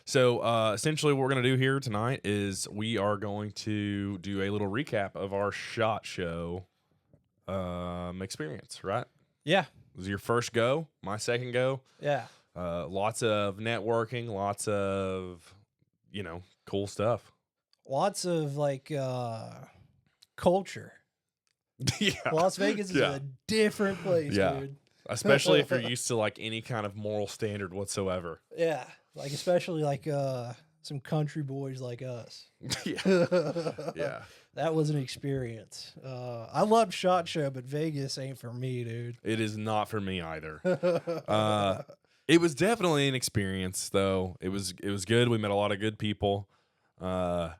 So essentially what we're going to do here tonight is we are going to do a little recap of our SHOT Show experience, right? Yeah. It was your first go, my second go. Yeah. Lots of networking, lots of, cool stuff. Lots of like culture. Yeah. Las Vegas is a different place, Yeah. dude. Especially if you're used to like any kind of moral standard whatsoever. Yeah. Like especially like some country boys like us. Yeah. Yeah. That was an experience. I loved SHOT Show, but Vegas ain't for me, dude. It is not for me either. It was definitely an experience, though. It was good. We met a lot of good people. Once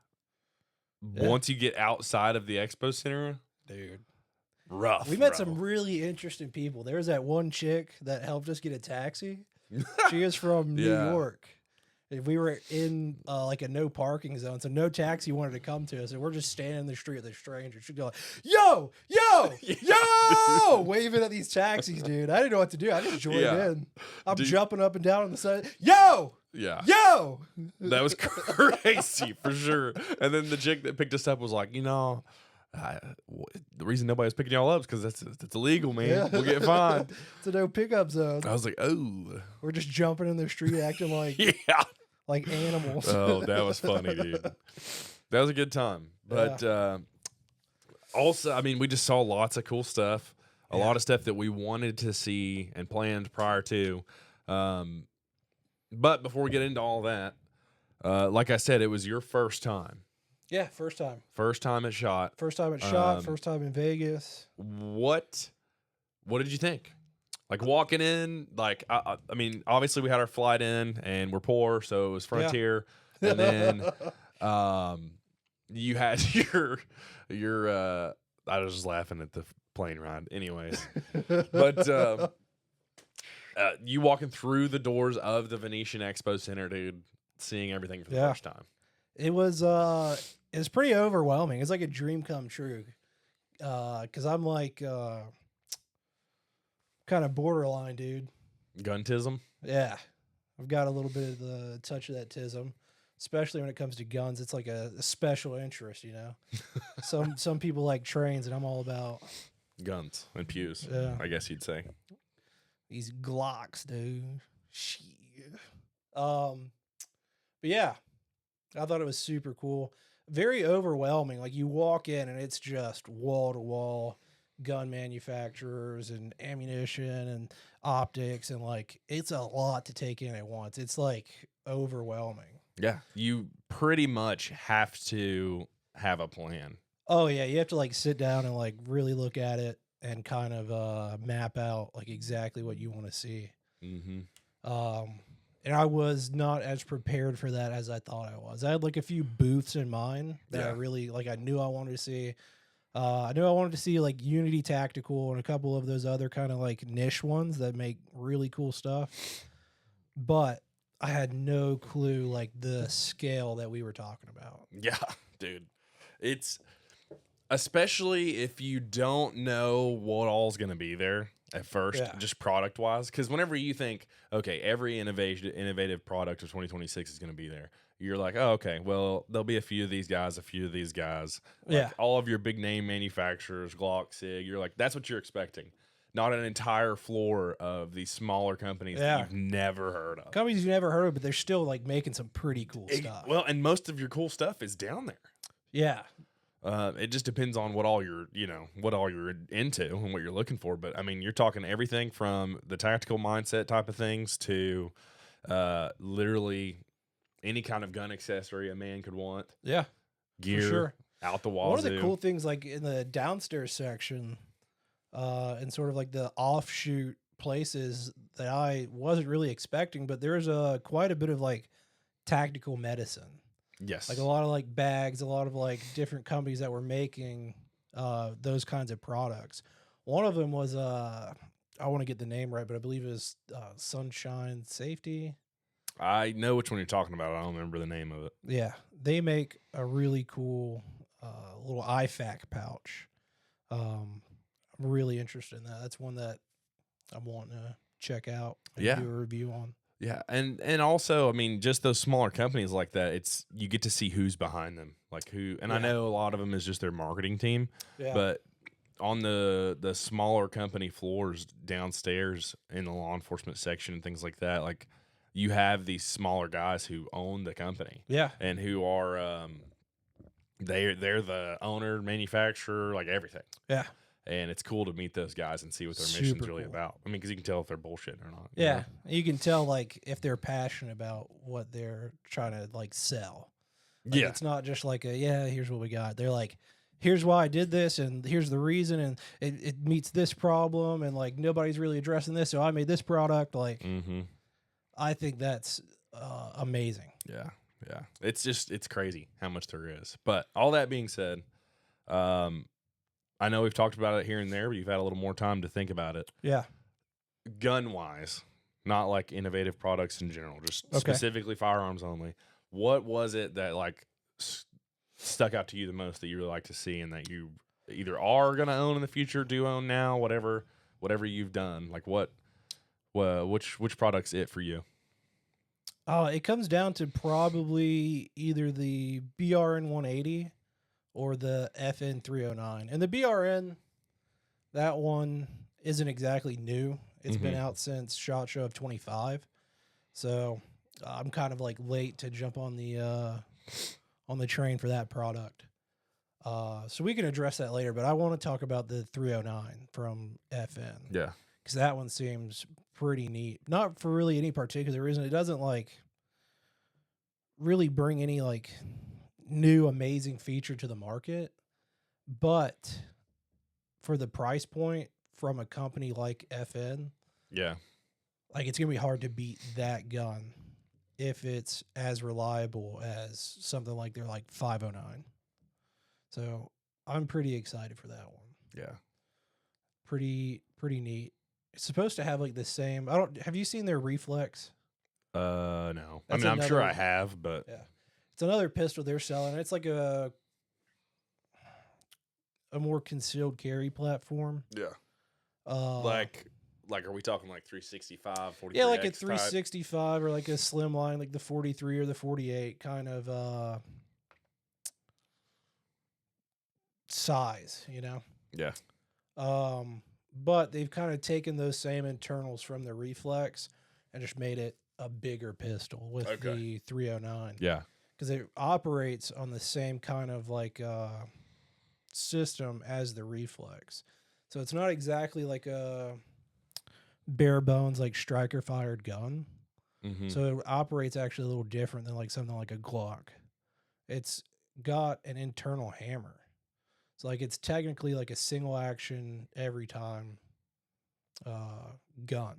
you get outside of the expo center, dude, rough. We met some really interesting people. There was that one chick that helped us get a taxi. She is from New York. We were in like a no parking zone, so no taxi wanted to come to us, and we're just standing in the street with a stranger. She'd go like, yo, yo, waving at these taxis, dude. I didn't know what to do. I just joined in. I'm jumping up and down on the side. Yo! Yeah. Yo! That was crazy for sure. And then the chick that picked us up was like, the reason nobody was picking y'all up is because that's illegal, man. Yeah. We'll get fined. It's a no pickup zone. I was like, oh. We're just jumping in the street acting like like animals. Oh, that was funny, dude. That was a good time. But also, I mean, we just saw lots of cool stuff. A lot of stuff that we wanted to see and planned prior to. But before we get into all that, like I said, it was your first time. Yeah, first time. First time at SHOT. First time at SHOT. First time in Vegas. What did you think? Like walking in, like I mean, obviously we had our flight in, and we're poor, so it was Frontier, and then you had your. I was just laughing at the plane ride, anyways. But you walking through the doors of the Venetian Expo Center, dude, seeing everything for the first time. It was pretty overwhelming. It's like a dream come true. Because I'm like kind of borderline, dude. Guntism? Yeah. I've got a little bit of the touch of that tism, especially when it comes to guns. It's like a special interest, you know. Some people like trains, and I'm all about guns and pews. I guess you'd say these Glocks, dude. Shit. But yeah, I thought it was super cool. Very overwhelming. Like you walk in and it's just wall to wall gun manufacturers and ammunition and optics, and like it's a lot to take in at once. It's like overwhelming. Yeah, you pretty much have to have a plan. Oh yeah, you have to like sit down and like really look at it and kind of map out like exactly what you want to see. Mm-hmm. And I was not as prepared for that as I thought I was. I had like a few booths in mind that I really like. I knew I wanted to see. I knew I wanted to see like Unity Tactical and a couple of those other kind of like niche ones that make really cool stuff. But I had no clue like the scale that we were talking about. Yeah, dude. It's especially if you don't know what all's going to be there at first, just product wise. Because whenever you think, okay, every innovative product of 2026 is going to be there, you're like, oh, okay, well, there'll be a few of these guys. Like all of your big name manufacturers, Glock, SIG, you're like, that's what you're expecting. Not an entire floor of these smaller companies that you've never heard of. Companies you've never heard of, but they're still like making some pretty cool stuff. Well, and most of your cool stuff is down there. Yeah. It just depends on what all you're into and what you're looking for. But I mean, you're talking everything from the tactical mindset type of things to literally any kind of gun accessory a man could want. Yeah, gear, for sure. Out the wazoo. One of the cool things, like in the downstairs section, and sort of like the offshoot places that I wasn't really expecting, but there's quite a bit of like tactical medicine. Yes. Like a lot of like bags, a lot of like different companies that were making those kinds of products. One of them was, I want to get the name right, but I believe it was Sunshine Safety. I know which one you're talking about. I don't remember the name of it. Yeah. They make a really cool little IFAK pouch. I'm really interested in that. That's one that I'm wanting to check out and do a review on. Yeah, and also, I mean, just those smaller companies like that, it's you get to see who's behind them, like who. And I know a lot of them is just their marketing team, but on the smaller company floors downstairs in the law enforcement section and things like that, like you have these smaller guys who own the company, and who are they're the owner, manufacturer, like everything, And it's cool to meet those guys and see what their mission's really about. I mean, because you can tell if they're bullshitting or not. Yeah, you can tell like if they're passionate about what they're trying to like sell. Like, it's not just like here's what we got. They're like, here's why I did this, and here's the reason, and it meets this problem, and like nobody's really addressing this, so I made this product. Like, I think that's amazing. Yeah. It's crazy how much there is. But all that being said, I know we've talked about it here and there, but you've had a little more time to think about it. Yeah. Gun-wise, not like innovative products in general, just specifically firearms only. What was it that like stuck out to you the most that you really like to see and that you either are going to own in the future, do own now, whatever you've done? Like which product's it for you? It comes down to probably either the BRN 180 or the FN 309. And the BRN, that one isn't exactly new. It's been out since Shotshow of 25. So I'm kind of like late to jump on the train for that product. So we can address that later, but I want to talk about the 309 from FN. Yeah. Because that one seems pretty neat. Not for really any particular reason. It doesn't like really bring any like new amazing feature to the market, but for the price point from a company like FN, like it's gonna be hard to beat that gun if it's as reliable as something like their like 509. So I'm pretty excited for that one. Yeah, pretty neat. It's supposed to have like the same. Have you seen their reflex? No. I mean, I'm sure I have, but it's another pistol they're selling. It's like a more concealed carry platform. Yeah. Like are we talking like 365, 43? Yeah, like a 365 or like a slimline, like the 43 or the 48 kind of size, you know? Yeah. But they've kind of taken those same internals from the reflex and just made it a bigger pistol with the 309. Yeah. Because it operates on the same kind of like system as the reflex. So it's not exactly like a bare bones like striker fired gun. So it operates actually a little different than like something like a Glock. It's got an internal hammer. So like it's technically like a single action every time gun,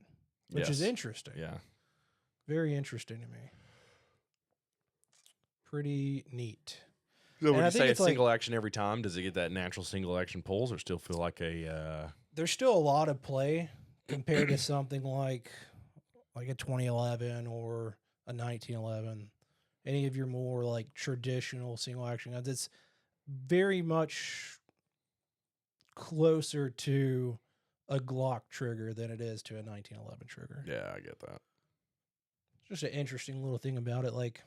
which is interesting. Yeah. Very interesting to me. Pretty neat. So when you say it's single action every time, does it get that natural single action pulls or still feel like a... There's still a lot of play compared to something like a 2011 or a 1911. Any of your more like traditional single action guns. It's very much closer to a Glock trigger than it is to a 1911 trigger. Yeah, I get that. Just an interesting little thing about it. Like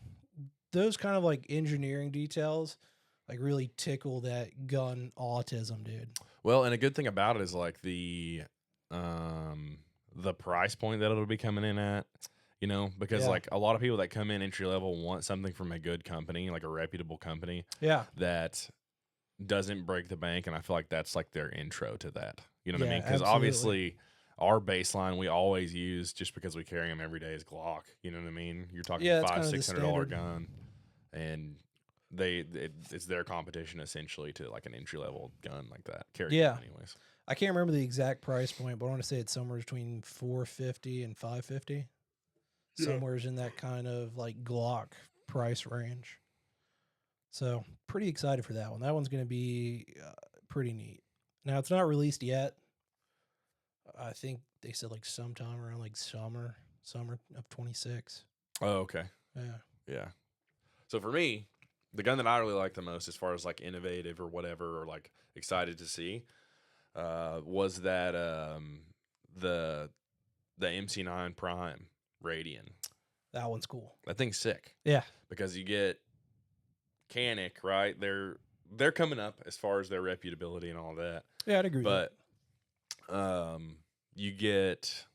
those kind of like engineering details like really tickle that gun autism, dude. Well, and a good thing about it is like the price point that it'll be coming in at, you know, because like a lot of people that come in entry level want something from a good company, like a reputable company. Yeah. That doesn't break the bank, and I feel like that's like their intro to that. You know what I mean? Because absolutely. Obviously our baseline we always use just because we carry them every day is Glock. You know what I mean? You're talking $500-$600 gun, and it's their competition essentially to like an entry level gun like that. Anyways. I can't remember the exact price point, but I want to say it's somewhere between $450 and $550. Somewhere's in that kind of like Glock price range. So pretty excited for that one. That one's going to be pretty neat. Now it's not released yet. I think they said like sometime around like summer of 26. Oh, okay. Yeah. So for me, the gun that I really like the most as far as like innovative or whatever, or like excited to see, was that the MC9 Prime Radian. That one's cool. That thing's sick. Yeah. Because you get Canic, right? They're coming up as far as their reputability and all that. Yeah, I'd agree. But you get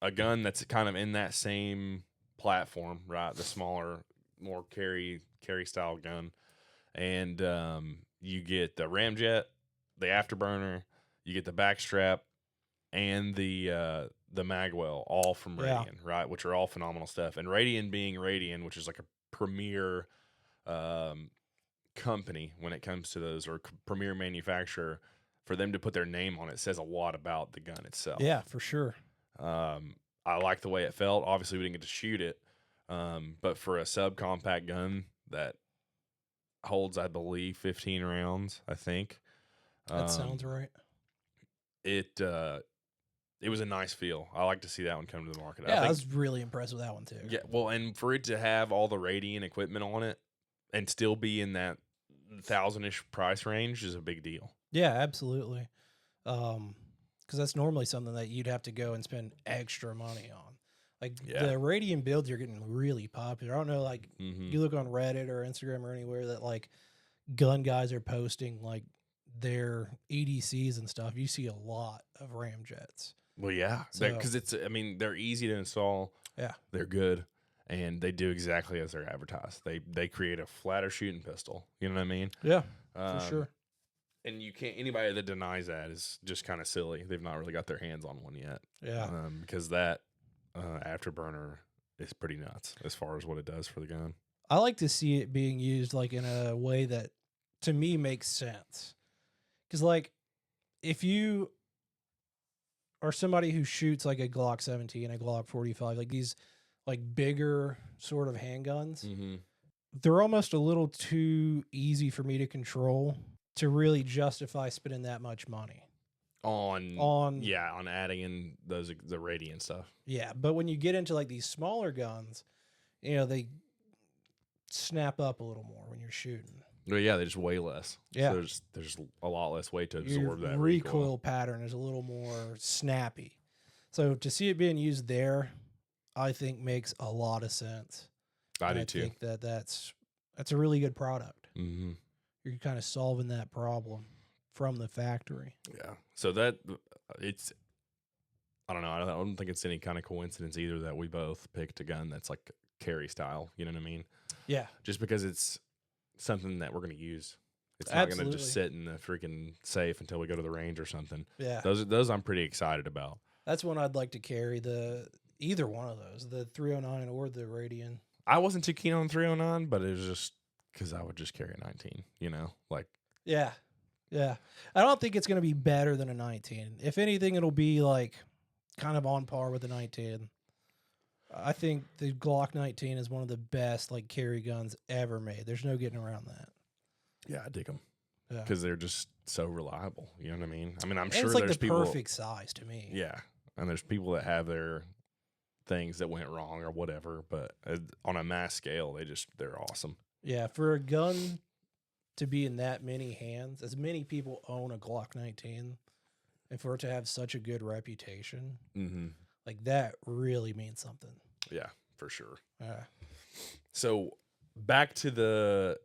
a gun that's kind of in that same platform, right? The smaller, more carry style gun, and you get the ramjet, the afterburner, you get the backstrap, and the magwell, all from Radian, right? Which are all phenomenal stuff. And Radian being Radian, which is like a premier company when it comes to those, or premier manufacturer, for them to put their name on it says a lot about the gun itself. Yeah, for sure. I like the way it felt. Obviously, we didn't get to shoot it, but for a subcompact gun that holds, I believe, 15 rounds, I think. That sounds right. It was a nice feel. I like to see that one come to the market. Yeah, I was really impressed with that one too. Yeah, well, and for it to have all the Radian equipment on it and still be in that 1,000-ish price range is a big deal. Yeah, absolutely. Because that's normally something that you'd have to go and spend extra money on. Like the Radian builds are getting really popular. I don't know, like you look on Reddit or Instagram or anywhere that like gun guys are posting like their EDCs and stuff. You see a lot of ramjets. Well, yeah, because they're easy to install. Yeah, they're good, and they do exactly as they're advertised. They create a flatter shooting pistol. You know what I mean? Yeah, for sure. And you can't. Anybody that denies that is just kind of silly. They've not really got their hands on one yet. Yeah, because that afterburner is pretty nuts as far as what it does for the gun. I like to see it being used like in a way that to me makes sense. Because like if you are somebody who shoots like a Glock 17, a Glock 45, like these like bigger sort of handguns, they're almost a little too easy for me to control to really justify spending that much money on adding in the Radian stuff. Yeah, but when you get into like these smaller guns, you know, they snap up a little more when you're shooting. Well, yeah, they just weigh less. Yeah, so there's a lot less weight to absorb. Your that recoil pattern is a little more snappy. So to see it being used there, I think makes a lot of sense. I do too. I think that's a really good product. Mm-hmm. You're kind of solving that problem from the factory. Yeah. So that it's, I don't know. I don't think it's any kind of coincidence either that we both picked a gun that's like carry style. You know what I mean? Yeah. Just because it's something that we're going to use. It's not going to just sit in the freaking safe until we go to the range or something. Yeah. Those I'm pretty excited about. That's one I'd like to carry, either one of those, the 309 or the Radian. I wasn't too keen on 309, but it was just because I would just carry a 19, you know? Like. Yeah. Yeah. I don't think it's going to be better than a 19. If anything, it'll be like kind of on par with the 19. I think the Glock 19 is one of the best like carry guns ever made. There's no getting around that. Yeah, I dig them because they're just so reliable. You know what I mean? I mean, I'm and sure it's like there's the people, perfect size to me. Yeah, and there's people that have their things that went wrong or whatever, but on a mass scale, they're awesome. Yeah, for a gun to be in that many hands, as many people own a Glock 19, and for it to have such a good reputation, like that really means something. Yeah, for sure. Yeah. So back to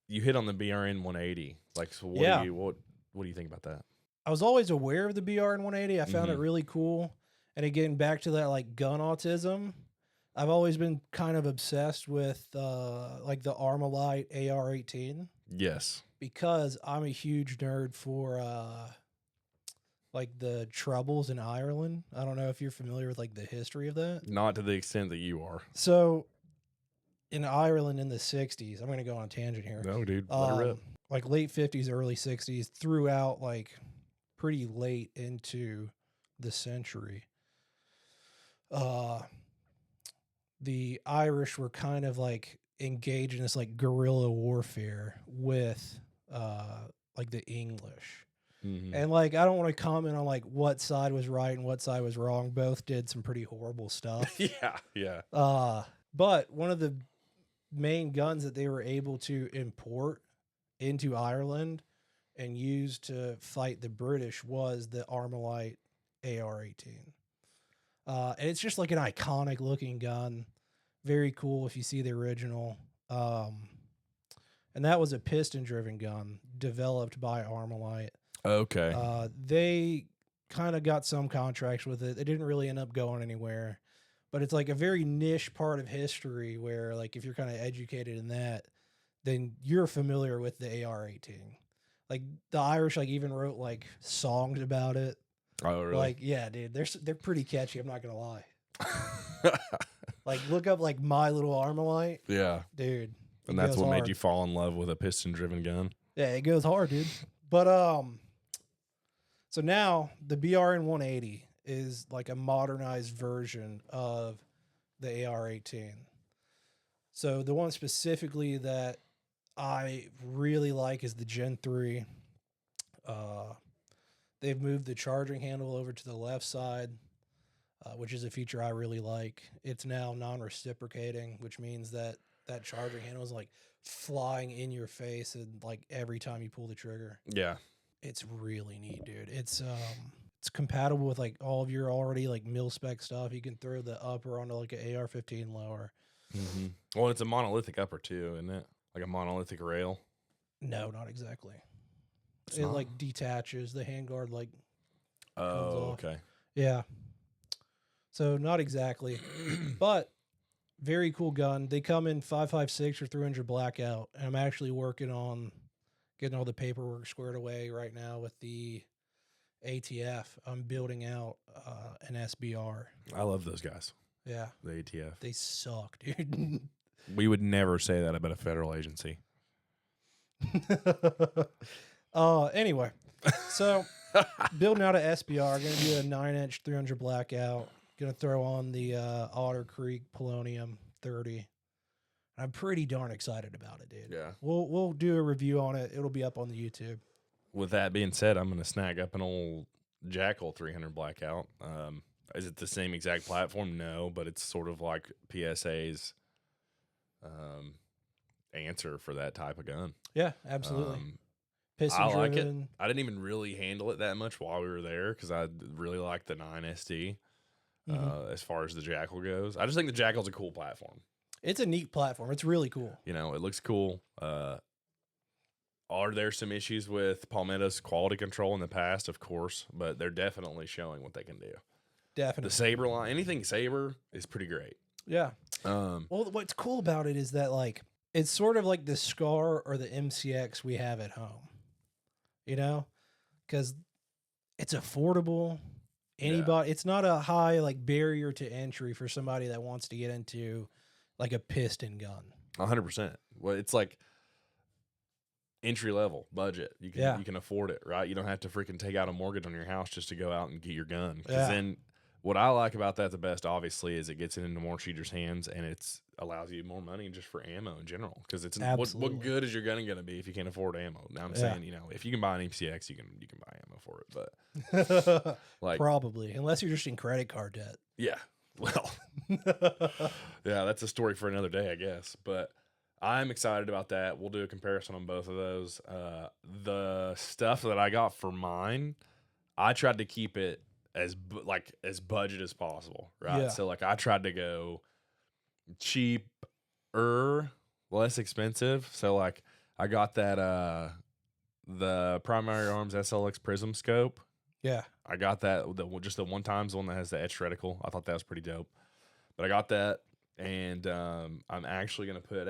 you hit on the BRN 180. Like, so what do you think about that? I was always aware of the BRN 180. I found it really cool. And again, back to that like gun autism, I've always been kind of obsessed with like the Armalite AR-18. Yes. Because I'm a huge nerd for like the Troubles in Ireland. I don't know if you're familiar with like the history of that. Not to the extent that you are. So in Ireland in the 60s, I'm going to go on a tangent here. No, dude. Let it rip. Like late 50s, early 60s, throughout like pretty late into the century. The Irish were kind of like engaged in this like guerrilla warfare with like the English. And like I don't want to comment on like what side was right and what side was wrong. Both did some pretty horrible stuff. Yeah. But one of the main guns that they were able to import into Ireland and use to fight the British was the Armalite AR-18. And it's just like an iconic looking gun. Very cool if you see the original. And that was a piston driven gun developed by Armalite. Okay. They kind of got some contracts with it. It didn't really end up going anywhere. But it's like a very niche part of history where, like, if you're kind of educated in that, then you're familiar with the AR-18. Like, the Irish, like, even wrote, like, songs about it. Oh, really? Like, yeah, dude, they're pretty catchy. I'm not gonna lie. Like, look up like My Little Armalite. Yeah, dude. And that's what made you fall in love with a piston-driven gun. Yeah, it goes hard, dude. But so now the BRN 180 is like a modernized version of the AR-18. So the one specifically that I really like is the Gen 3. They've moved the charging handle over to the left side, which is a feature I really like. It's now non-reciprocating, which means that that charging handle is like flying in your face and like every time you pull the trigger. Yeah. It's really neat, dude. It's compatible with like all of your already like mil spec stuff. You can throw the upper onto like an AR-15 lower. Mm-hmm. Well, it's a monolithic upper too, isn't it? Like a monolithic rail. No, not exactly. It's it not? like detaches. The handguard like comes Oh, off. okay. Yeah. So not exactly, but very cool gun. They come in 5.56 or 300 blackout, and I'm actually working on getting all the paperwork squared away right now with the ATF. I'm building out an SBR. I love those guys. Yeah, The ATF. they suck, dude. We would never say that about a federal agency. Anyway, so building out an SBR, gonna do a 9-inch 300 blackout. Gonna throw on the Otter Creek Polonium 30. I'm pretty darn excited about it, dude. Yeah. We'll do a review on it. It'll be up on the YouTube. With that being said, I'm going to snag up an old Jackal 300 blackout. Is it the same exact platform? No, but it's sort of like PSA's answer for that type of gun. Yeah, absolutely. I like it. I didn't even really handle it that much while we were there because I really like the 9SD as far as the Jackal goes. I just think the Jackal's a cool platform. It's a neat platform. It's really cool. You know, it looks cool. Are there some issues with Palmetto's quality control in the past? Of course, but they're definitely showing what they can do. Definitely. The Saber line, anything Saber is pretty great. Yeah. Well, what's cool about it is that like it's sort of like the Scar or the MCX we have at home. You know, because it's affordable. Anybody, it's not a high like barrier to entry for somebody that wants to get into like a piston gun. 100%. Well, it's like entry level budget. You can afford it, right? You don't have to freaking take out a mortgage on your house just to go out and get your gun. Because then what I like about that the best, obviously, is it gets it into more shooters' hands and it's allows you more money just for ammo in general. Because it's what good is your gun going to be if you can't afford ammo? Now I'm saying, you know, if you can buy an MCX, you can buy ammo for it. But like probably, unless you're just in credit card debt. Yeah. Well, yeah, that's a story for another day, I guess. But I'm excited about that. We'll do a comparison on both of those. The stuff that I got for mine, I tried to keep it as budget as possible, right? Yeah. So like I tried to go cheaper, less expensive. So like I got that the Primary Arms SLX Prism scope. Yeah. I got that, just the one times one that has the etched reticle. I thought that was pretty dope. But I got that, and I'm actually going to put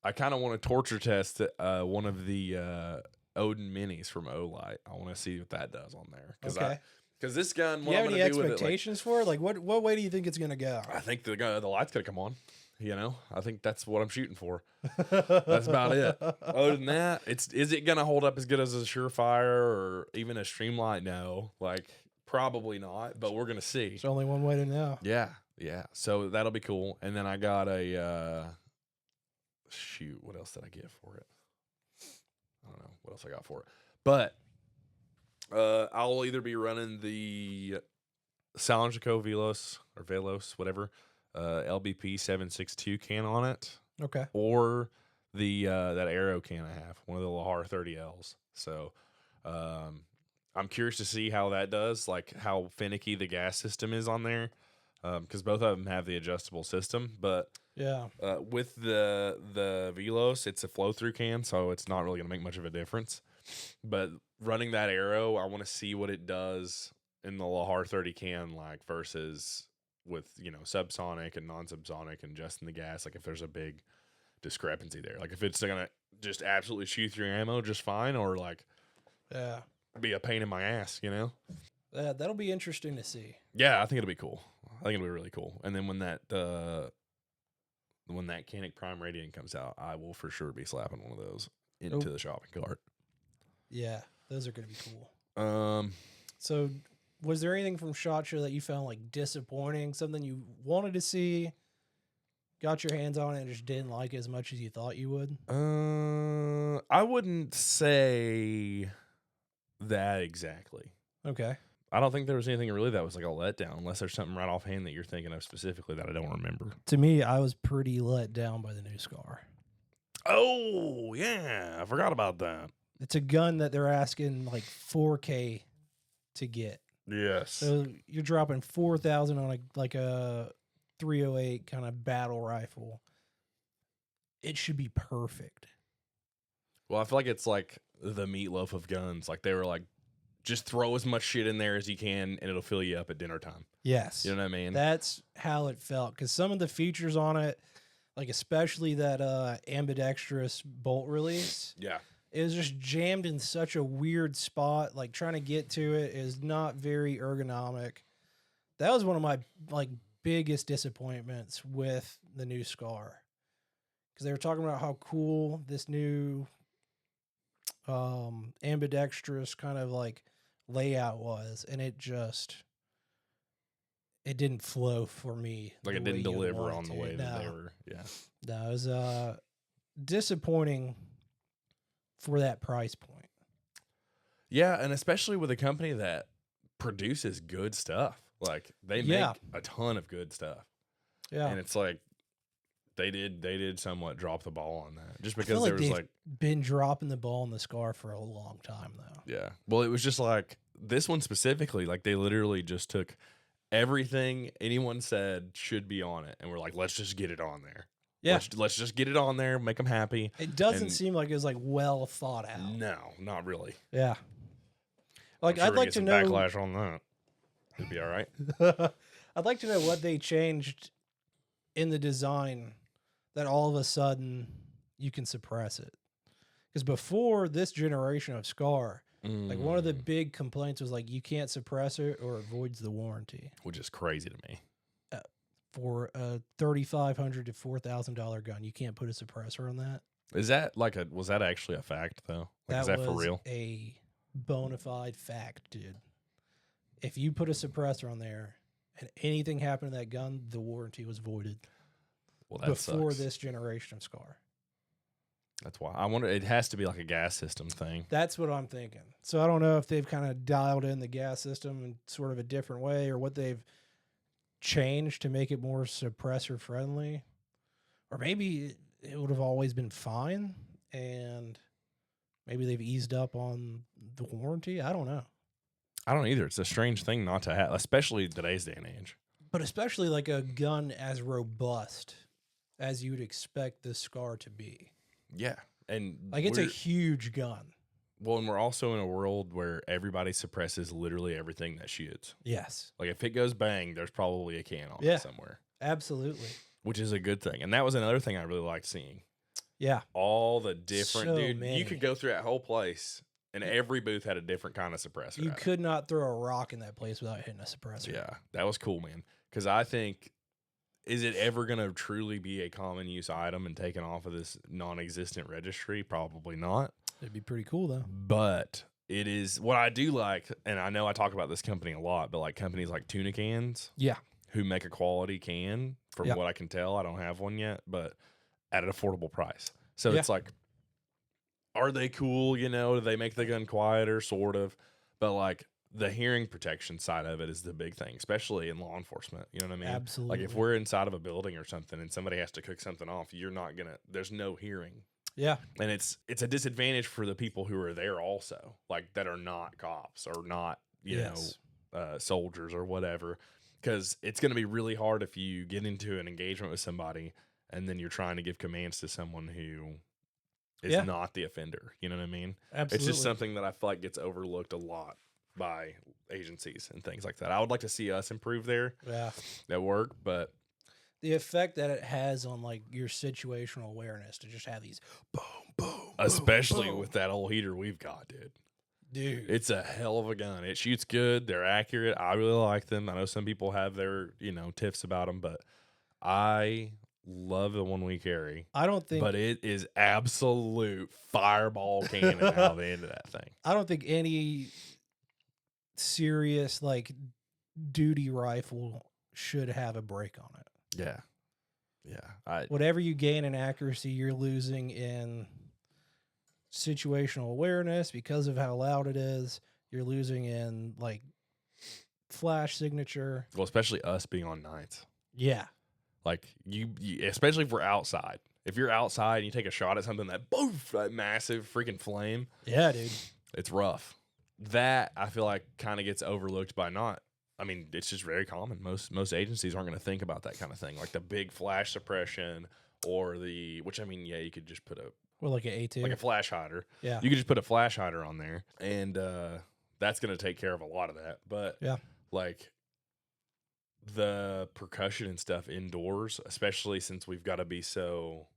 I kind of want to torture test one of the Odin Minis from Olight. I want to see what that does on there. Because this gun, do you have any expectations for it? Like, what way do you think it's going to go? I think the light's going to come on. You know, I think that's what I'm shooting for. That's about it. Other than that, is it going to hold up as good as a Surefire or even a Streamlight? No, like probably not, but we're going to see. There's only one way to know. Yeah. So that'll be cool. And then I got a, what else did I get for it? I don't know what else I got for it. But I'll either be running the Salanjico Velos, whatever, LBP 7.62 can on it. Okay. Or the that Arrow can I have, one of the Lahar 30Ls. So I'm curious to see how that does, like how finicky the gas system is on there, because both of them have the adjustable system. But Yeah. with the Velos, it's a flow through can, so it's not really going to make much of a difference. But running that Aero, I want to see what it does in the Lahar 30 can, like versus with subsonic and non-subsonic and just in the gas. Like if there's a big discrepancy there, like if it's gonna just absolutely shoot through ammo just fine, or like be a pain in my ass. That'll be interesting to see. Yeah, I think it'll be cool. I think it'll be really cool. And then when that Canic Prime Radiant comes out, I will for sure be slapping one of those into the shopping cart. Yeah, those are going to be cool. So was there anything from Shotshow that you found like disappointing, something you wanted to see, got your hands on it, and just didn't like as much as you thought you would? I wouldn't say that exactly. Okay. I don't think there was anything really that was like a letdown, unless there's something right offhand that you're thinking of specifically that I don't remember. To me, I was pretty let down by the new Scar. Oh, yeah. I forgot about that. It's a gun that they're asking like 4K to get. Yes. So you're dropping 4,000 on a 308 kind of battle rifle. It should be perfect. Well, I feel like it's like the meatloaf of guns. Like they were like, just throw as much shit in there as you can, and it'll fill you up at dinner time. Yes. You know what I mean? That's how it felt. Because some of the features on it, like especially that ambidextrous bolt release. Yeah. It was just jammed in such a weird spot. Like trying to get to it is not very ergonomic. That was one of my biggest disappointments with the new Scar. Because they were talking about how cool this new ambidextrous kind of like layout was, and it didn't flow for me. Like it didn't deliver on the way that they were. Yeah. No, it was disappointing for that price point. Yeah, and especially with a company that produces good stuff. Like they make a ton of good stuff. Yeah. And it's like they did somewhat drop the ball on that. Just because there was like been dropping the ball on the Scar for a long time though. Yeah. Well, it was just like this one specifically, like they literally just took everything anyone said should be on it and we're like, let's just get it on there. Yeah. Let's just get it on there, make them happy. It doesn't seem like it was like well thought out. No, not really. Yeah. Like I'd like to know backlash on that. It'd be all right. I'd like to know what they changed in the design that all of a sudden you can suppress it. Because before this generation of Scar, like one of the big complaints was like you can't suppress it or it voids the warranty. Which is crazy to me. For a $3,500 to $4,000 gun, you can't put a suppressor on that. Is that like was that actually a fact though? Like, is that for real? A bona fide fact, dude. If you put a suppressor on there and anything happened to that gun, the warranty was voided. Well, that before sucks. This generation of Scar. That's why I wonder. It has to be like a gas system thing. That's what I'm thinking. So I don't know if they've kind of dialed in the gas system in sort of a different way, or what they've changed to make it more suppressor friendly, or maybe it would have always been fine and maybe they've eased up on the warranty. I don't know. I don't either. It's a strange thing not to have, especially today's day and age. But especially like a gun as robust as you would expect the Scar to be. Yeah. And like it's a huge gun. Well, and we're also in a world where everybody suppresses literally everything that shoots. Yes. Like if it goes bang, there's probably a can on it somewhere. Absolutely. Which is a good thing. And that was another thing I really liked seeing. Yeah. All the different, many. You could go through that whole place and every booth had a different kind of suppressor. You could not throw a rock in that place without hitting a suppressor. Yeah. That was cool, man. Because I think, is it ever going to truly be a common use item and taken off of this non-existent registry? Probably not. It'd be pretty cool though. But it is what I do like, and I know I talk about this company a lot, but like companies like Tuna Cans, who make a quality can. From what I can tell, I don't have one yet, but at an affordable price. So it's like, are they cool? You know, do they make the gun quieter? Sort of, but like the hearing protection side of it is the big thing, especially in law enforcement. You know what I mean? Absolutely. Like if we're inside of a building or something and somebody has to cook something off, you're not gonna. There's no hearing. Yeah. And it's a disadvantage for the people who are there also, like that are not cops or not, soldiers or whatever, because it's going to be really hard if you get into an engagement with somebody and then you're trying to give commands to someone who is not the offender. You know what I mean? Absolutely. It's just something that I feel like gets overlooked a lot by agencies and things like that. I would like to see us improve there. Yeah. At work, but the effect that it has on like your situational awareness to just have these boom, boom, especially boom. with that old heater we've got, dude, it's a hell of a gun. It shoots good. They're accurate. I really like them. I know some people have their, tiffs about them, but I love the one we carry. I don't think, but it is absolute fireball cannon out the end of that thing. I don't think any serious like duty rifle should have a break on it. Yeah. Whatever you gain in accuracy, you're losing in situational awareness because of how loud it is. You're losing in like flash signature. Well, especially us being on nights. Yeah. Like you especially if we're outside. If you're outside and you take a shot at something that boof, that massive freaking flame. Yeah, dude. It's rough. That I feel like kind of gets overlooked by it's just very common. Most agencies aren't going to think about that kind of thing, like the big flash suppression or you could just put like an A2, like a flash hider. Yeah, you could just put a flash hider on there, and that's going to take care of a lot of that. But yeah, like the percussion and stuff indoors, especially since we've got to be so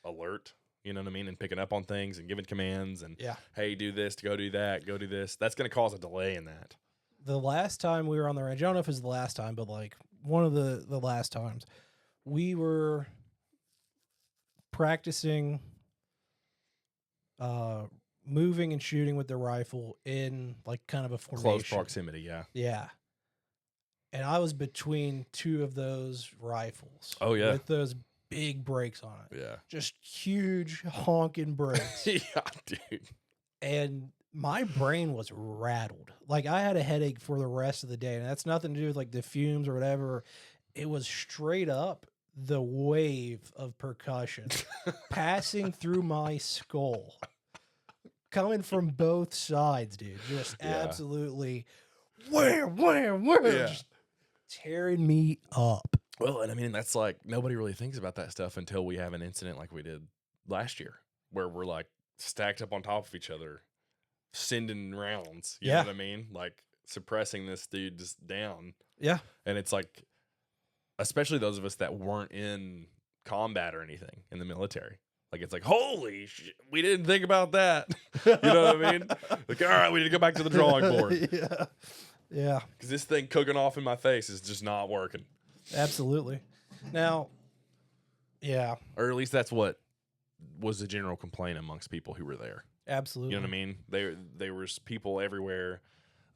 alert. You know what I mean? And picking up on things and giving commands and, hey, do this, go do that, go do this. That's going to cause a delay in that. The last time we were on the range, I don't know if it was the last time, but like one of the last times, we were practicing moving and shooting with the rifle in like kind of a formation. Close proximity, yeah. Yeah. And I was between two of those rifles. Oh, yeah. With those big brakes on it. Yeah. Just huge honking brakes. Yeah, dude. And my brain was rattled. Like I had a headache for the rest of the day. And that's nothing to do with like the fumes or whatever. It was straight up the wave of percussion passing through my skull. Coming from both sides, dude. Just absolutely wham, wham, wham. Yeah. Just tearing me up. Well, and that's like nobody really thinks about that stuff until we have an incident like we did last year where we're like stacked up on top of each other, sending rounds. You know what I mean? Like suppressing this dude just down. Yeah. And it's like, especially those of us that weren't in combat or anything in the military. Like, it's like, holy shit, we didn't think about that. You know what I mean? Like, all right, we need to go back to the drawing board. Yeah. Yeah. Because this thing cooking off in my face is just not working. Absolutely. Now, yeah. Or at least that's what was the general complaint amongst people who were there. Absolutely. You know what I mean? There was people everywhere,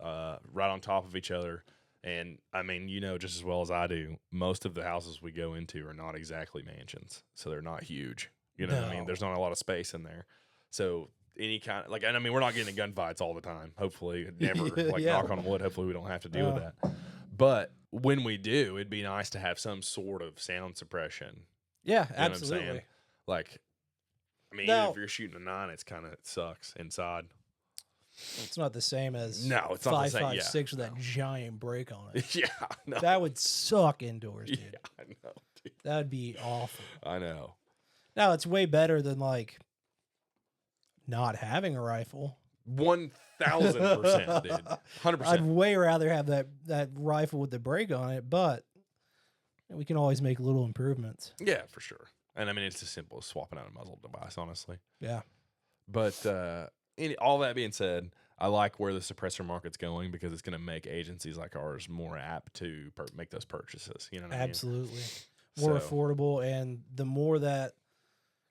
right on top of each other. And I mean, just as well as I do, most of the houses we go into are not exactly mansions. So they're not huge. You know what I mean? There's not a lot of space in there. So any kind of and I mean, we're not getting in gunfights all the time. Hopefully never, knock on wood. Hopefully we don't have to deal with that. But when we do, it'd be nice to have some sort of sound suppression. Yeah, you know absolutely. What I'm saying? Like, I mean, now, even if you're shooting a 9, it sucks inside. It's not the same as no, it's not the same. 5.56 with that giant brake on it. Yeah, no. That would suck indoors, dude. Yeah, I know, dude. That'd be awful. I know. Now it's way better than like not having a rifle. 1,000%, dude. 100%. I'd way rather have that rifle with the brake on it, but we can always make little improvements. Yeah, for sure. And I mean, it's as simple as swapping out a muzzle device, honestly. Yeah. But all that being said, I like where the suppressor market's going because it's going to make agencies like ours more apt to make those purchases. You know what I mean? Absolutely. More affordable, and the more that,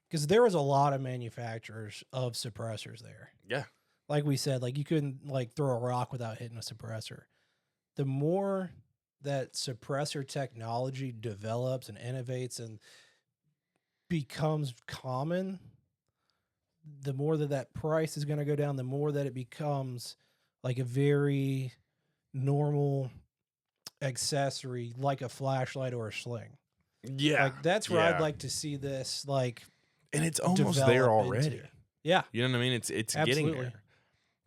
because there was a lot of manufacturers of suppressors there. Yeah. Like we said, like you couldn't like throw a rock without hitting a suppressor. The more that suppressor technology develops and innovates and becomes common, the more that price is going to go down, the more that it becomes like a very normal accessory, like a flashlight or a sling. Yeah. Like that's where I'd like to see this, like and it's almost there already. Into. Yeah, you know what I mean. It's Absolutely. getting there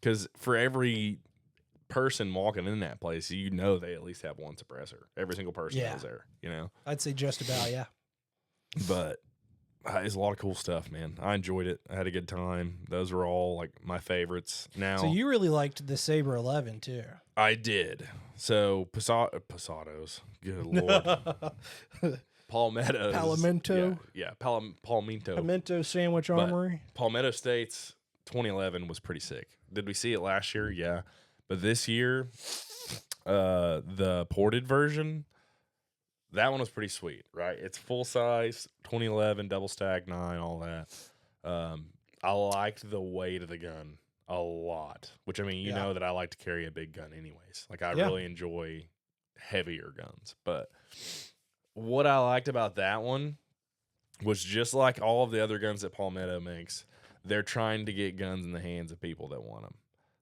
because for every person walking in that place, you know they at least have one suppressor. Every single person that was there. You know, I'd say just about. Yeah, but it's a lot of cool stuff, man. I enjoyed it. I had a good time. Those were all like my favorites. Now, so you really liked the Saber 11 too. I did. So Posados, good lord, Palmettos, Palmetto, Palmetto, Pimento Sandwich Armory. Palmetto State's 2011 was pretty sick. Did we see it last year? Yeah, but this year, the ported version, that one was pretty sweet. Right, it's full size, 2011, double stack 9, all that. I liked the weight of the gun a lot, which I mean, you know that I like to carry a big gun anyways. Like I really enjoy heavier guns, but what I liked about that one was just like all of the other guns that Palmetto makes, they're trying to get guns in the hands of people that want them.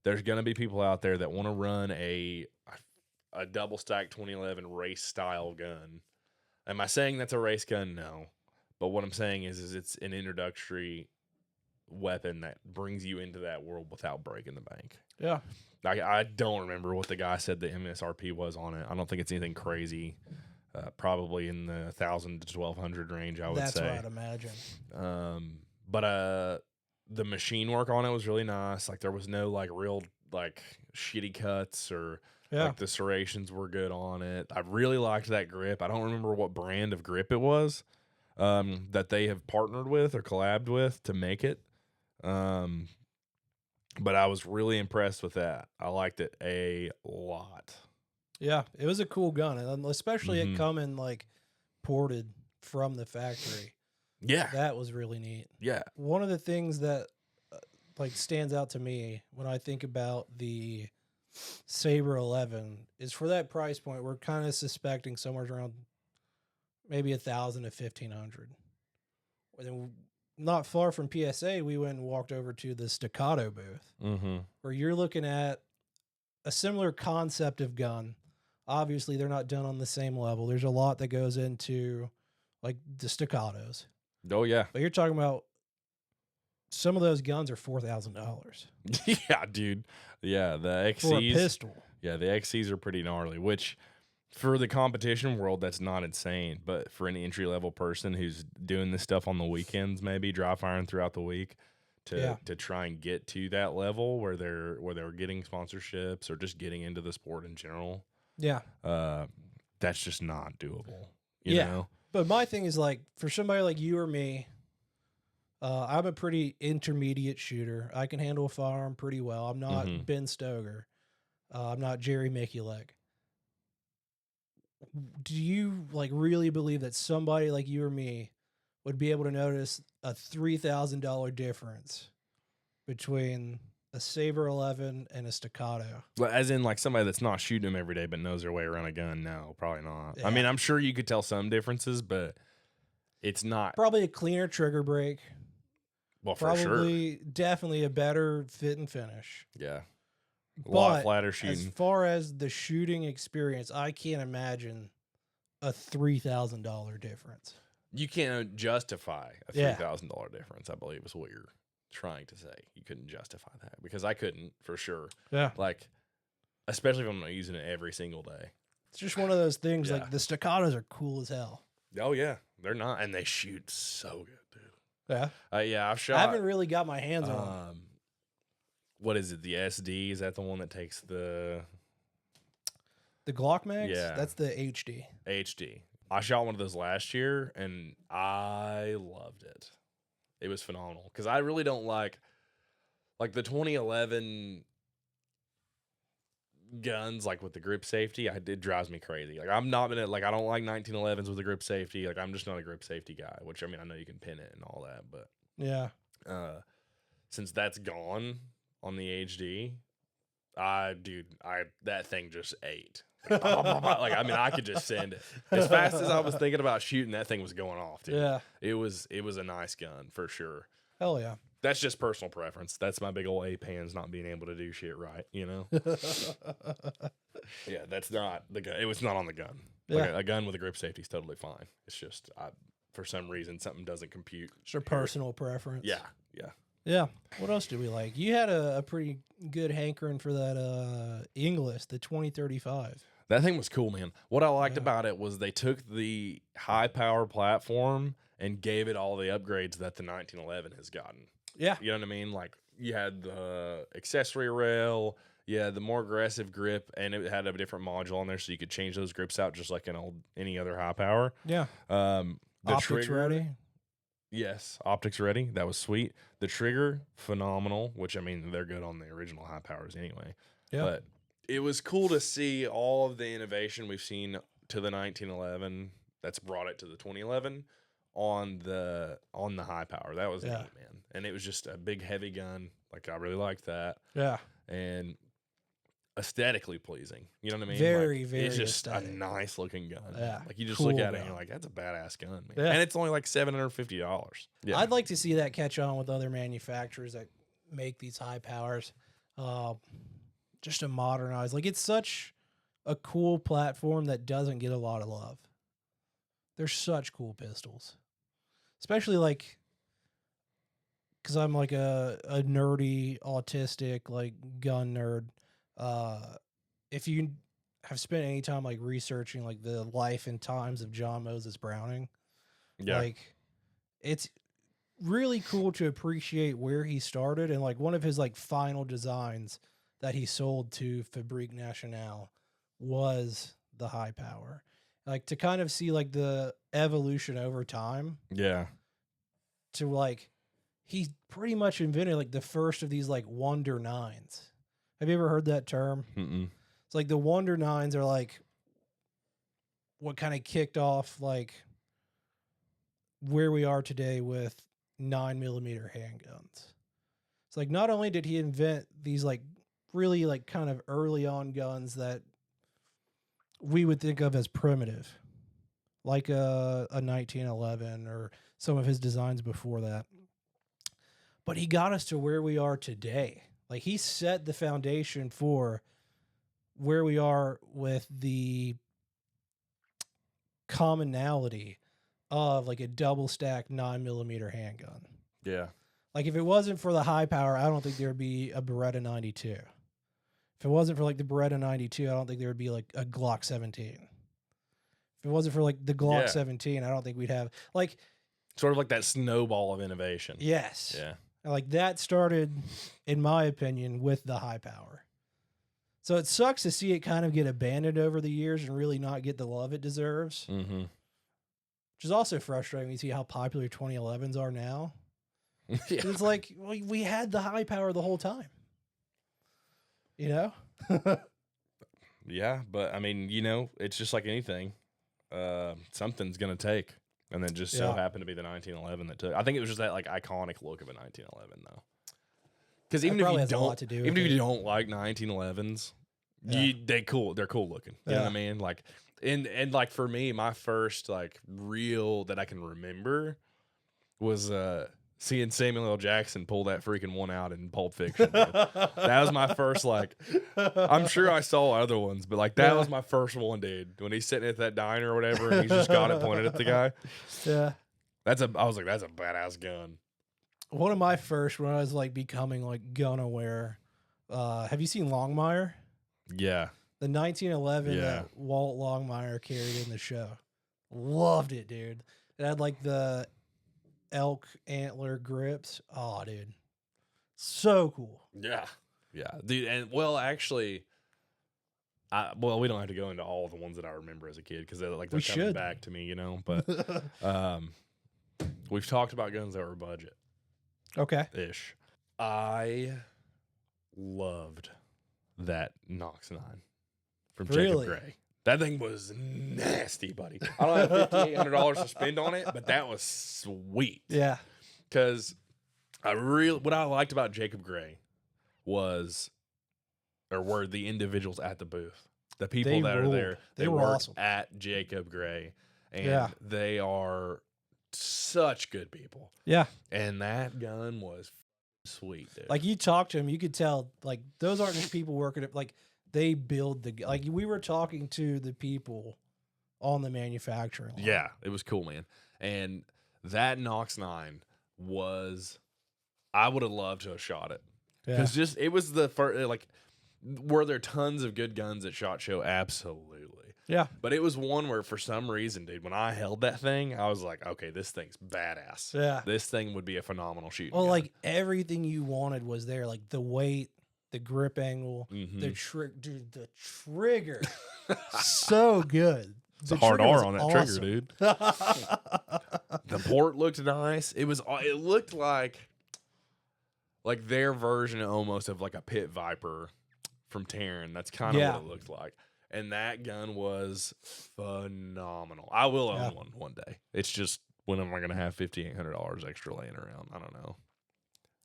There's going to be people out there that want to run a double stack 2011 race style gun. Am I saying that's a race gun? No. But what I'm saying is it's an introductory weapon that brings you into that world without breaking the bank. Yeah. I don't remember what the guy said the MSRP was on it. I don't think it's anything crazy. Probably in the 1,000 to 1,200 range, I would say. That's what I'd imagine. But the machine work on it was really nice. Like there was no like real like shitty cuts or like the serrations were good on it. I really liked that grip. I don't remember what brand of grip it was that they have partnered with or collabed with to make it. But I was really impressed with that. I liked it a lot. Yeah, it was a cool gun, and especially it coming like ported from the factory. Yeah, that was really neat. Yeah, one of the things that like stands out to me when I think about the Saber 11 is for that price point, we're kind of suspecting somewhere around maybe 1,000 to 1,500. And then not far from PSA, we went and walked over to the Staccato booth, where you're looking at a similar concept of gun. Obviously, they're not done on the same level. There's a lot that goes into like the Staccatos. Oh yeah, but you're talking about some of those guns are $4,000. Yeah, dude. Yeah, the XCs for a pistol. Yeah, the XCs are pretty gnarly. Which, for the competition world, that's not insane. But for an entry level person who's doing this stuff on the weekends, maybe dry firing throughout the week, to try and get to that level where they're getting sponsorships or just getting into the sport in general. Yeah. That's just not doable. You know? But my thing is like for somebody like you or me, I'm a pretty intermediate shooter. I can handle a firearm pretty well. I'm not Ben Stoger. I'm not Jerry Mikulek. Do you like really believe that somebody like you or me would be able to notice a $3,000 difference between a Saber 11 and a Staccato? Well, as in like somebody that's not shooting them every day but knows their way around a gun? No, probably not. Yeah. I mean, I'm sure you could tell some differences, but it's not. Probably a cleaner trigger break. Well, for sure. Definitely a better fit and finish. Yeah. A lot flatter shooting. As far as the shooting experience, I can't imagine a $3,000 difference. You can't justify a $3,000 difference, I believe is what you're trying to say. You couldn't justify that because I couldn't for sure. Yeah. Like, especially if I'm not using it every single day. It's just one of those things. Like the Staccatos are cool as hell. Oh, yeah. They're not. And they shoot so good, dude. Yeah. Yeah, I've shot. I haven't really got my hands on them. What is it? The SD? Is that the one that takes the Glock mags? Yeah. That's the HD. HD. I shot one of those last year, and I loved it. It was phenomenal. Because I really don't like the 2011 guns, like with the grip safety. It drives me crazy. Like I'm not gonna I don't like 1911s with the grip safety. Like I'm just not a grip safety guy. Which I mean I know you can pin it and all that, but yeah. Since that's gone on the HD, that thing just ate. Like, I mean, I could just send it as fast as I was thinking about shooting. That thing was going off, dude. Yeah, it was a nice gun for sure. Hell yeah. That's just personal preference. That's my big old A-pans not being able to do shit right, you know? Yeah, that's not the gun. It was not on the gun. Like a gun with a grip safety is totally fine. It's just, for some reason something doesn't compute. It's your personal preference. Yeah. Yeah. What else do we like? You had a pretty good hankering for that Inglis, the 2035. That thing was cool, man. What I liked about it was they took the high power platform and gave it all the upgrades that the 1911 has gotten. Yeah. You know what I mean? Like you had the accessory rail, the more aggressive grip, and it had a different module on there so you could change those grips out just like any other high power. Yeah. The Optics trigger, ready. Yes, optics ready. That was sweet. The trigger, phenomenal, which I mean, they're good on the original high powers anyway. Yeah. But it was cool to see all of the innovation we've seen to the 1911 that's brought it to the 2011 on the high power. That was neat, man. And it was just a big, heavy gun. Like, I really liked that. Yeah. And aesthetically pleasing. You know what I mean? Very, like, very it's just aesthetic. a nice looking gun. Yeah. Like you just Cool look at it gun. and you're like, that's a badass gun, man. Yeah. And it's only like $750. Yeah. I'd like to see that catch on with other manufacturers that make these high powers. Just to modernize. Like, it's such a cool platform that doesn't get a lot of love. They're such cool pistols. Especially like, because I'm like a nerdy, autistic, like gun nerd. If you have spent any time like researching like the life and times of John Moses Browning, like it's really cool to appreciate where he started, and like one of his like final designs that he sold to Fabrique Nationale was the high power. Like to kind of see like the evolution over time. Yeah. To like, he pretty much invented like the first of these like Wonder Nines. Have you ever heard that term? Mm-mm. It's like the Wonder Nines are like what kind of kicked off like where we are today with 9mm handguns. It's like not only did he invent these like really like kind of early on guns that we would think of as primitive, like a 1911 or some of his designs before that, but he got us to where we are today. Like he set the foundation for where we are with the commonality of like a double stack 9mm handgun. Yeah. Like if it wasn't for the high power, I don't think there would be a Beretta 92. If it wasn't for like the Beretta 92, I don't think there would be like a Glock 17. If it wasn't for like the Glock 17, I don't think we'd have like sort of like that snowball of innovation. Yes. Yeah. Like that started, in my opinion, with the high power. So it sucks to see it kind of get abandoned over the years and really not get the love it deserves. Mm-hmm. Which is also frustrating to see how popular 2011s are now. Yeah. It's like we had the high power the whole time. You know? Yeah, but I mean, you know, it's just like anything. Something's gonna take, and then just so happened to be the 1911 that took. I think it was just that like iconic look of a 1911 though. Because even if you don't like 1911s, they're cool looking. You know what I mean? Like, and like for me, my first like real that I can remember was seeing Samuel L. Jackson pull that freaking one out in Pulp Fiction. That was my first, like, I'm sure I saw other ones, but like that was my first one, dude. When he's sitting at that diner or whatever, and he's just got it pointed at the guy. Yeah. I was like, that's a badass gun. One of my first when I was like becoming like gun aware. Have you seen Longmire? Yeah. The 1911 that Walt Longmire carried in the show. Loved it, dude. It had like the elk antler grips. Oh, dude. So cool. Yeah. Yeah. Dude, and well, actually, we don't have to go into all of the ones that I remember as a kid because they're coming back to me, you know. But we've talked about guns that were budget. Okay. Ish. I loved that Knox 9 from Jacob Gray. That thing was nasty, buddy. I don't have $5,800 to spend on it, but that was sweet. Yeah. Because what I liked about Jacob Gray were the individuals at the booth. The people that are there. They were awesome. At Jacob Gray. And they are such good people. Yeah. And that gun was sweet, dude. Like you talk to them, you could tell like those aren't just people working at like they build we were talking to the people on the manufacturing line. Yeah, it was cool, man. And that Nox 9 was, I would have loved to have shot it. Because it was the first, like, were there tons of good guns at SHOT Show? Absolutely. Yeah. But it was one where, for some reason, dude, when I held that thing, I was like, okay, this thing's badass. Yeah. This thing would be a phenomenal shooting Well, gun. like, everything you wanted was there. Like, the weight, the grip angle, the trigger. So good. It's a hard R on that trigger, dude. The port looked nice. It looked like their version almost of like a Pit Viper from Terran. That's kind of what it looked like. And that gun was phenomenal. I will own one day. It's just, when am I going to have $5,800 extra laying around? I don't know.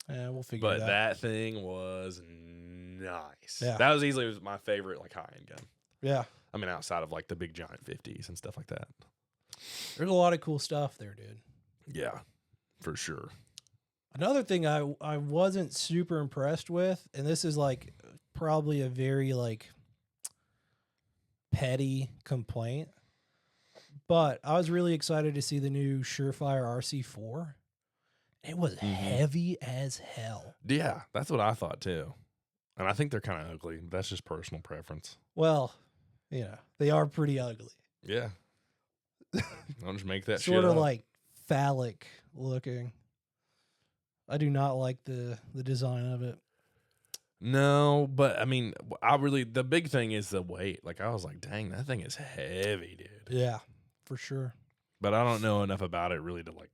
Yeah, we'll figure it out. But that thing was nice. Yeah. That was easily my favorite like high-end gun. Yeah. I mean, outside of like the big giant 50s and stuff like that. There's a lot of cool stuff there, dude. Yeah, for sure. Another thing I wasn't super impressed with, and this is like probably a very like petty complaint, but I was really excited to see the new Surefire RC4. It was heavy as hell. Yeah, that's what I thought too. And I think they're kind of ugly. That's just personal preference. Well, they are pretty ugly. Yeah. I'll just make that sort shit of up. like phallic looking. I do not like the design of it. No, but I mean, the big thing is the weight. Like, I was like, dang, that thing is heavy, dude. Yeah, for sure. But I don't know enough about it really to like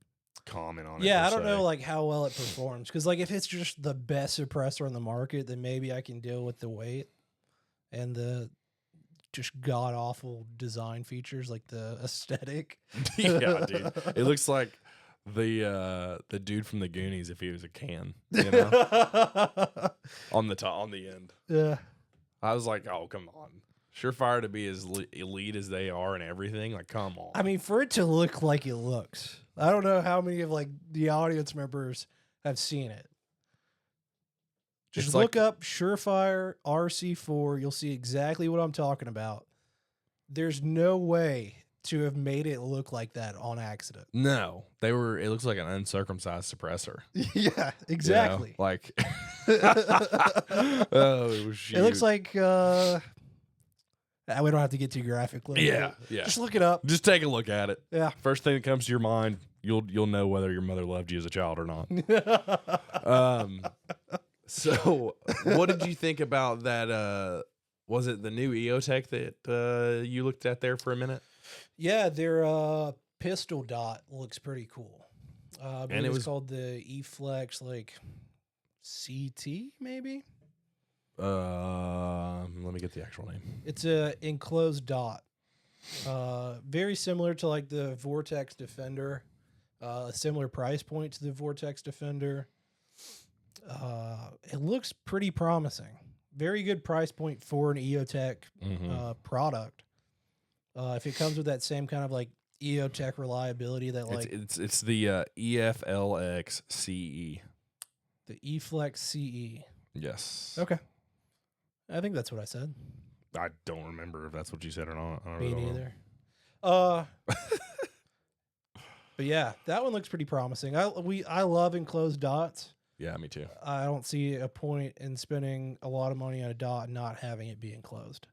comment on it. Yeah, I don't know like how well it performs, because like if it's just the best suppressor on the market, then maybe I can deal with the weight and the just god awful design features, like the aesthetic. Yeah, dude. It looks like the dude from the Goonies if he was a can, on the end. Yeah. I was like, oh, come on. Surefire to be as elite as they are and everything, like, come on. I mean, for it to look like it looks, I don't know how many of like the audience members have seen it. Just It's look up Surefire RC4. You'll see exactly what I'm talking about. There's no way to have made it look like that on accident. No, it looks like an uncircumcised suppressor. Yeah, exactly. Like, oh, shoot. It looks like, we don't have to get too graphic. Yeah. Just look it up. Just take a look at it. Yeah. First thing that comes to your mind, you'll know whether your mother loved you as a child or not. So, what did you think about that? Was it the new EOTech that you looked at there for a minute? Yeah, their pistol dot looks pretty cool. And it was called the E-Flex, like CT, maybe? Let me get the actual name. It's a enclosed dot. Very similar to like the Vortex Defender. A similar price point to the Vortex Defender. It looks pretty promising. Very good price point for an EOTech product. If it comes with that same kind of like EOTech reliability that like it's the EFLX CE. The E-Flex CE. Yes. Okay. I think that's what I said. I don't remember if that's what you said or not. I Me don't neither. But yeah, that one looks pretty promising. I love enclosed dots. Yeah, me too. I don't see a point in spending a lot of money on a dot and not having it be enclosed.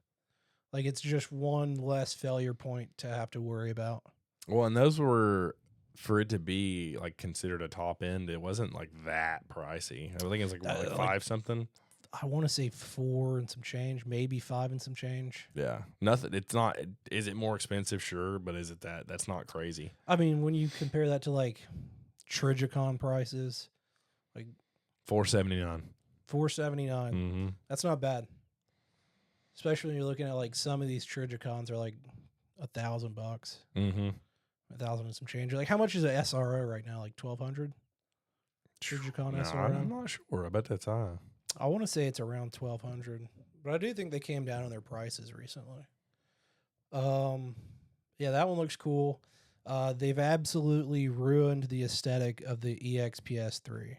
Like, it's just one less failure point to have to worry about. Well, and those were, for it to be like considered a top end, it wasn't like that pricey. I think it's like, like five something. I want to say 4 and some change, maybe 5 and some change. Yeah, nothing. It's not. Is it more expensive? Sure, but is it that? That's not crazy. I mean, when you compare that to like Trigicon prices, like $479. $479. That's not bad. Especially when you're looking at like some of these Trigicons are like $1,000. 1,000 and some change. Like, how much is an SRO right now? Like 1,200. Trigicon SRO. I'm not sure. I bet that's high. I want to say it's around 1,200, but I do think they came down on their prices recently. Yeah, that one looks cool. They've absolutely ruined the aesthetic of the EXPS3.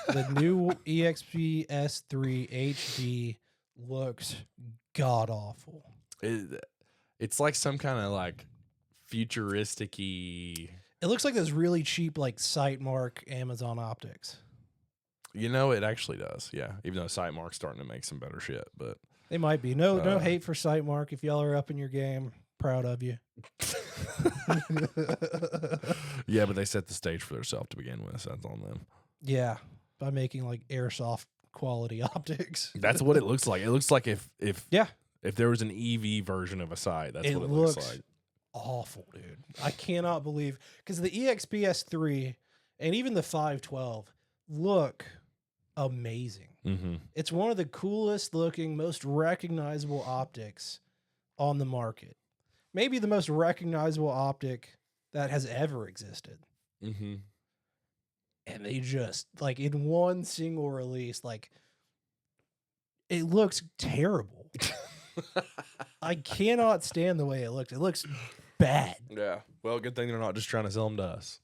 The new EXPS3 HD looks god awful. It's like some kind of like futuristic-y. It looks like those really cheap, like Sightmark Amazon optics. You know, it actually does. Yeah, even though Sightmark's starting to make some better shit, but they might be. No hate for Sightmark. If y'all are up in your game, proud of you. Yeah, but they set the stage for themselves to begin with. So that's on them. Yeah, by making like airsoft quality optics. That's what it looks like. It looks like if there was an EV version of a sight, that's what it looks like. Awful, dude. I cannot believe because the EXPS3 and even the 512 look amazing. Mm-hmm. It's one of the coolest looking, most recognizable optics on the market. Maybe the most recognizable optic that has ever existed. Mm-hmm. And they just, like, in one single release, like, it looks terrible. I cannot stand the way it looks. It looks bad. Yeah. Well, good thing they're not just trying to sell them to us.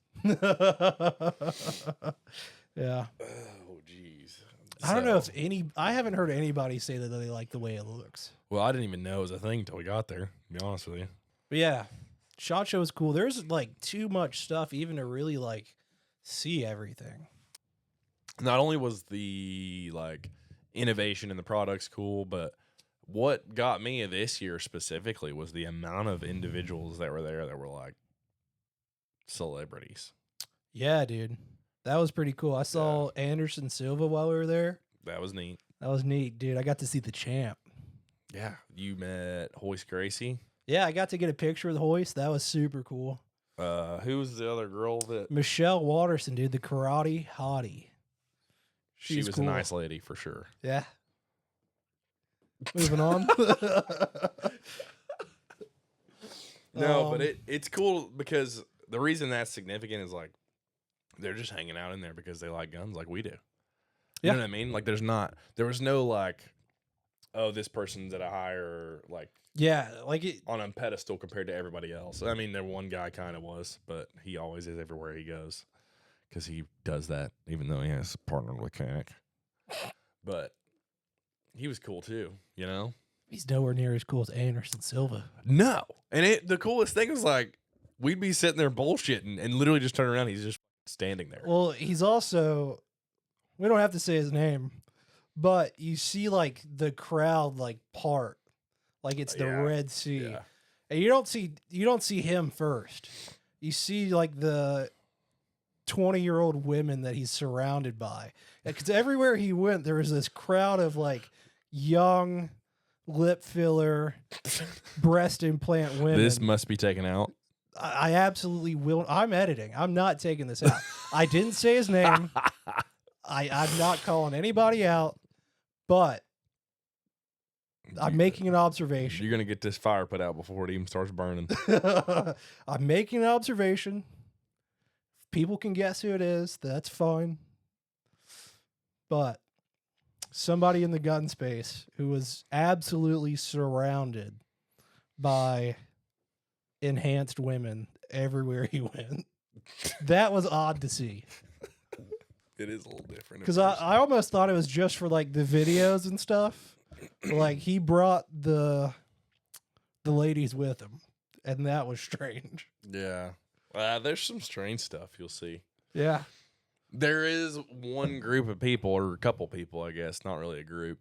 Yeah. Oh, jeez. I don't know if I haven't heard anybody say that they like the way it looks. Well, I didn't even know it was a thing until we got there, to be honest with you. But yeah, Shotshow is cool. There's like too much stuff even to really like see everything. Not only was the like innovation in the products cool, but what got me this year specifically was the amount of individuals that were there that were like celebrities. Yeah, dude. That was pretty cool. I saw Anderson Silva while we were there. That was neat. That was neat, dude. I got to see the champ. Yeah. You met Hoist Gracie? Yeah, I got to get a picture with Hoist. That was super cool. Who was the other girl that... Michelle Watterson, dude, the karate hottie. She was cool. A nice lady for sure. Yeah. Moving on. No, but it's cool because the reason that's significant is like they're just hanging out in there because they like guns like we do. You know what I mean? Like there was no like, oh, this person's at a higher like on a pedestal compared to everybody else. I mean, the one guy kind of was, but he always is everywhere he goes because he does that even though he has a partner mechanic. But he was cool too, you know? He's nowhere near as cool as Anderson Silva. No. And the coolest thing was like we'd be sitting there bullshitting and literally just turn around. He's just standing there. Well, he's also, we don't have to say his name, but you see like the crowd like part, like it's the Red Sea, and you don't see him first. You see like the 20-year-old women that he's surrounded by, because everywhere he went, there was this crowd of like young lip filler, breast implant women. This must be taken out. I absolutely will. I'm editing. I'm not taking this out. I didn't say his name. I'm not calling anybody out, but I'm making an observation. You're going to get this fire put out before it even starts burning. I'm making an observation. If people can guess who it is, that's fine. But somebody in the gun space who was absolutely surrounded by enhanced women everywhere he went. That was odd to see. It is a little different. Because I almost thought it was just for like the videos and stuff. Like he brought the ladies with him, and that was strange. Yeah. There's some strange stuff you'll see. Yeah. There is one group of people, or a couple people, I guess, not really a group,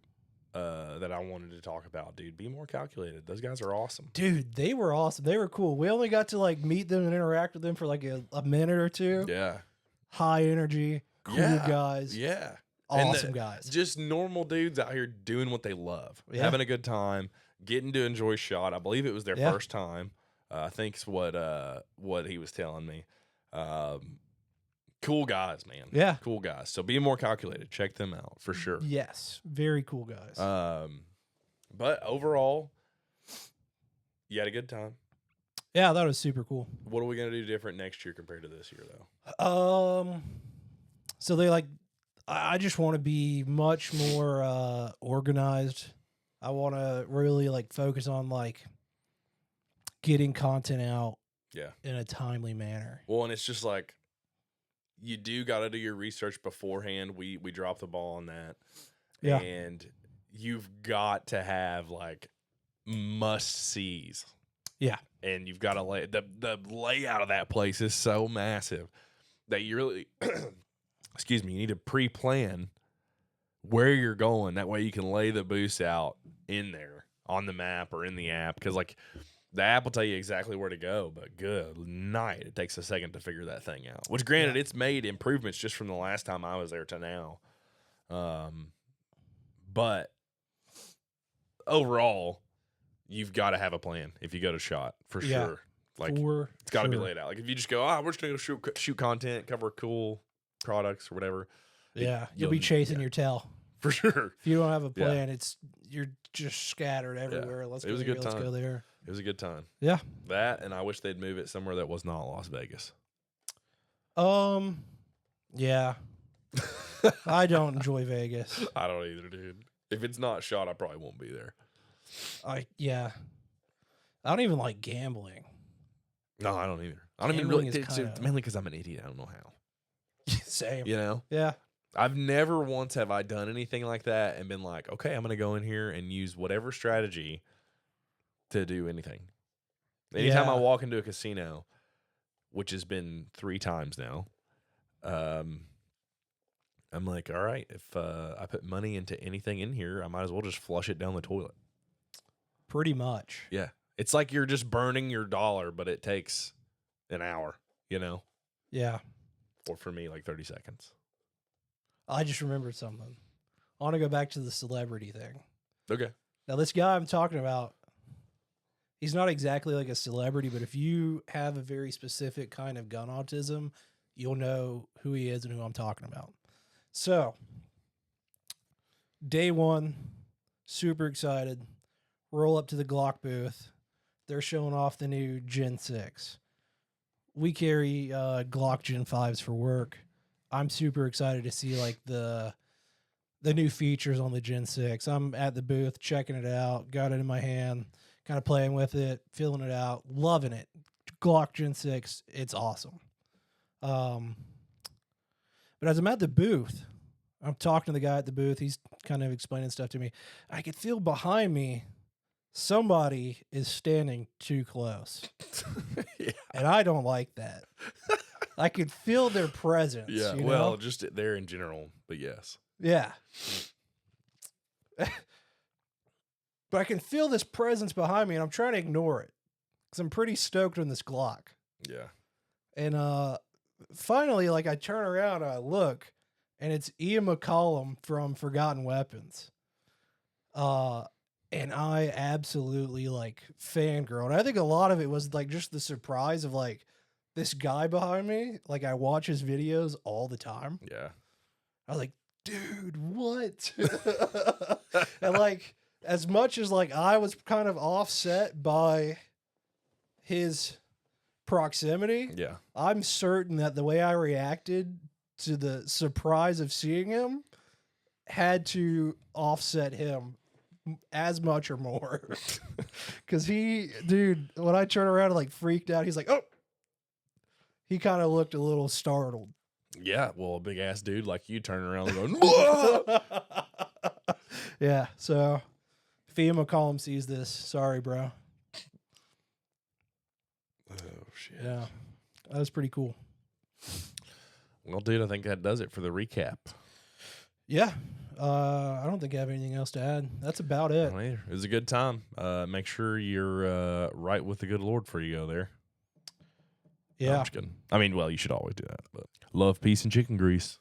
that I wanted to talk about, dude. Be more calculated. Those guys are awesome. Dude, they were awesome. They were cool. We only got to like meet them and interact with them for like a minute or two. Yeah. High energy, cool guys. Yeah. Awesome guys. Just normal dudes out here doing what they love. Having a good time, getting to enjoy shot. I believe it was their first time. I think it's what he was telling me. Cool guys, man. Yeah. Cool guys. So be more calculated. Check them out for sure. Yes. Very cool guys. But overall, you had a good time. Yeah, that was super cool. What are we going to do different next year compared to this year, though? So I just want to be much more organized. I want to really like focus on like getting content out in a timely manner. Well, and it's just like, you do got to do your research beforehand. We dropped the ball on that. Yeah. And you've got to have like must-sees. Yeah. And you've got to lay the layout of that place is so massive that you really, excuse me, you need to pre-plan where you're going. That way you can lay the booths out in there on the map or in the app. Because like the app will tell you exactly where to go, but good night, it takes a second to figure that thing out. Which granted, it's made improvements just from the last time I was there to now. But overall, you've got to have a plan if you go to Shot for sure. Like it's got to be laid out. Like if you just go, we're just gonna go shoot content, cover cool products or whatever. You'll be chasing your tail for sure. If you don't have a plan, you're just scattered everywhere. Let's go here, let's go there. It was a good time. Yeah, that, and I wish they'd move it somewhere that was not Las Vegas. Yeah. I don't enjoy Vegas. I don't either, dude. If it's not Shot, I probably won't be there. I don't even like gambling. No, I don't either. I don't even really. Mainly because I'm an idiot. I don't know how. Same. You know? Yeah. I've never once have I done anything like that and been like, okay, I'm going to go in here and use whatever strategy to do anything. Anytime I walk into a casino, which has been 3 times now, I'm like, all right, if I put money into anything in here, I might as well just flush it down the toilet. Pretty much. Yeah. It's like you're just burning your dollar, but it takes an hour, you know? Yeah. Or for me, like 30 seconds. I just remembered something. I want to go back to the celebrity thing. Okay. Now, this guy I'm talking about, he's not exactly like a celebrity, but if you have a very specific kind of gun autism, you'll know who he is and who I'm talking about. So, day one, super excited. Roll up to the Glock booth. They're showing off the new Gen 6. We carry Glock Gen 5s for work. I'm super excited to see like the new features on the Gen 6. I'm at the booth checking it out, got it in my hand, kind of playing with it, feeling it out, loving it. Glock Gen 6, it's awesome. But as I'm at the booth, I'm talking to the guy at the booth. He's kind of explaining stuff to me. I could feel behind me somebody is standing too close. And I don't like that. I could feel their presence. Yeah, you well, know? just there in general, but yes. Yeah. But I can feel this presence behind me, and I'm trying to ignore it because I'm pretty stoked on this Glock. Yeah. And finally, like I turn around and I look, and it's Ian McCollum from Forgotten Weapons. And I absolutely like fangirl. And I think a lot of it was like just the surprise of like this guy behind me. Like I watch his videos all the time. Yeah. I was like, dude, what? And like, as much as like I was kind of offset by his proximity, yeah, I'm certain that the way I reacted to the surprise of seeing him had to offset him as much or more. Because dude, when I turned around and like freaked out, he's like, oh, he kind of looked a little startled. Yeah, well, a big ass dude like you turning around and going, whoa! Yeah, so if Ian McCollum sees this, sorry, bro. Oh, shit. Yeah, that was pretty cool. Well, dude, I think that does it for the recap. Yeah, I don't think I have anything else to add. That's about it. It was a good time. Make sure you're right with the good Lord before you go there. Yeah. No, I'm just kidding. I mean, well, you should always do that. But love, peace, and chicken grease.